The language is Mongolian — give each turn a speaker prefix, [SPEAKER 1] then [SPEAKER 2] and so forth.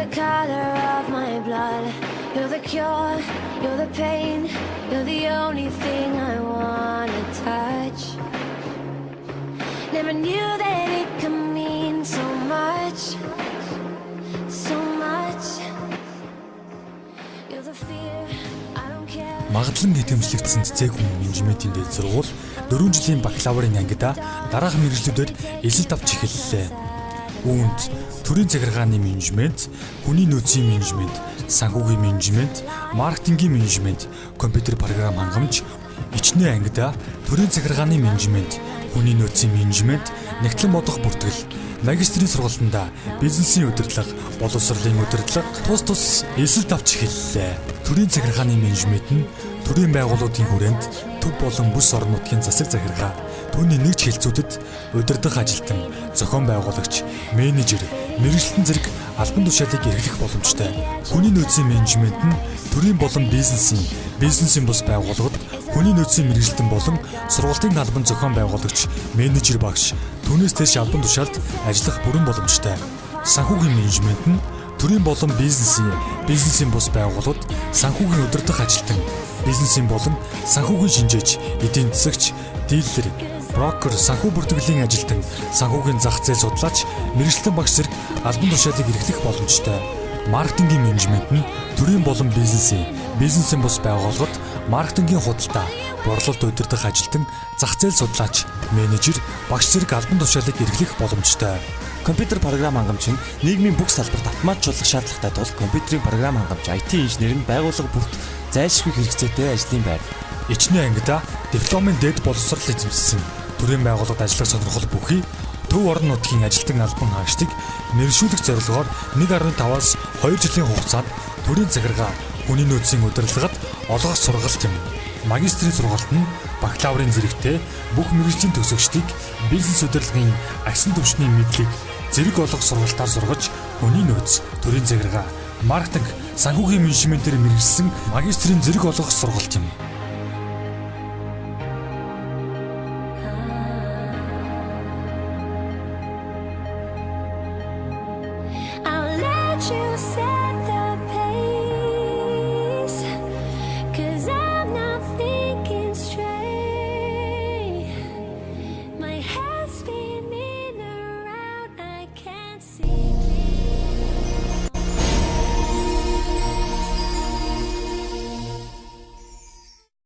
[SPEAKER 1] color of my blood. You're the cure, you're the pain, you're the only thing I wanna touch. Never knew that it could mean so much, so much. You're the fear, I don't care.
[SPEAKER 2] Магадлан нэвтрэмжлэгдсэн цэцэг хүн менежментийн дээд сургууль 4 жилийн бакалаврын ангида дараах мэргэжлүүдээр эсэлт авч эхэллээ. Үүнд төрийн захиргааны менежмент, хүний нөөцийн менежмент, санхүүгийн менежмент, маркетингийн менежмент, компьютер програм хангамж, ичнээ ангида төрийн захиргааны менежмент, хүний нөөцийн менежмент, нэгтлэн бодох бүртгэл, магистрийн сургалтанда бизнесийн удирдлага, боловсролын удирдлага тус эсэлт авч эхэллээ. Төрийн захиргааны менежмент нь төрийн байгууллагын хүрээнд төв болон бүс орон нутгийн засаг захиргаа, түүний нэгж хэлцүүдэд удирдах ажилтан, зохион байгуулагч, менежер, мэргэжилтэн зэрэг албан тушаалыг эрхлэх боломжтой. Хүний нөөцийн менежмент нь төрийн болон бизнесийн бус байгууллагад хүний нөөцийн мэргэжилтэн болон сургалтын албан зохион байгуулагч, менежер багш, түүнээс дэш албан тушаалд ажиллах бүрэн боломжтой. Санхүүгийн менежмент нь төрийн болон бизнесийн бус байгууллагад санхүүгийн удирдах ажилтан, бизнесийн болон санхүүгийн шинжээч, эдийн засагч, дилер, брокер, санхүү бүртгэлийн ажилтан, санхүүгийн зах зээл судлаач, мэргэжилтэн багш зэрэг албан тушаалыг эрхлэх боломжтой. Маркетингийн менежмент нь төрийн болон бизнесийн бус байгууллагад маркетингийн худалдаа, борлуулалт удирдах ажилтан, зах зээл судлаач, менежер, багш зэрэг албан тушаалыг эрхлэх боломжтой.
[SPEAKER 3] Компьютер програм хангамж нь нийгмийн бүх салбарт автоматжуулах шаардлагатай тул компьютерийн програм хангамж IT инженер нь байгууллага бүрт зайлшгүй хэрэгцээтэй ажлын байр.
[SPEAKER 2] Ичнээ ангида дипломын дэд боловсрол эзэмшсэн төрийн байгууллагад ажиллах сонирхол бүхий төв орон нутгийн ажилтан албан хаагчдыг мэргэжүүлэх зорилгоор 1.5-аас 2 жилийн хугацаанд төрийн захиргаа, хүний нөөцийн удирдлагад олгох сургалт юм. Магистрийн сургалт нь бакалаврын зэрэгтэй бүх мэргэжлийн төгсөгчдийг бизнес удирдлагын агсан түвшний мэдлэг зэрэг олох сургалтаар сургаж, хүний нөөц, төрийн захиргаа, маркетинг, санхүүгийн менежментээр мэргэжсэн магистрийн зэрэг олох сургалт юм.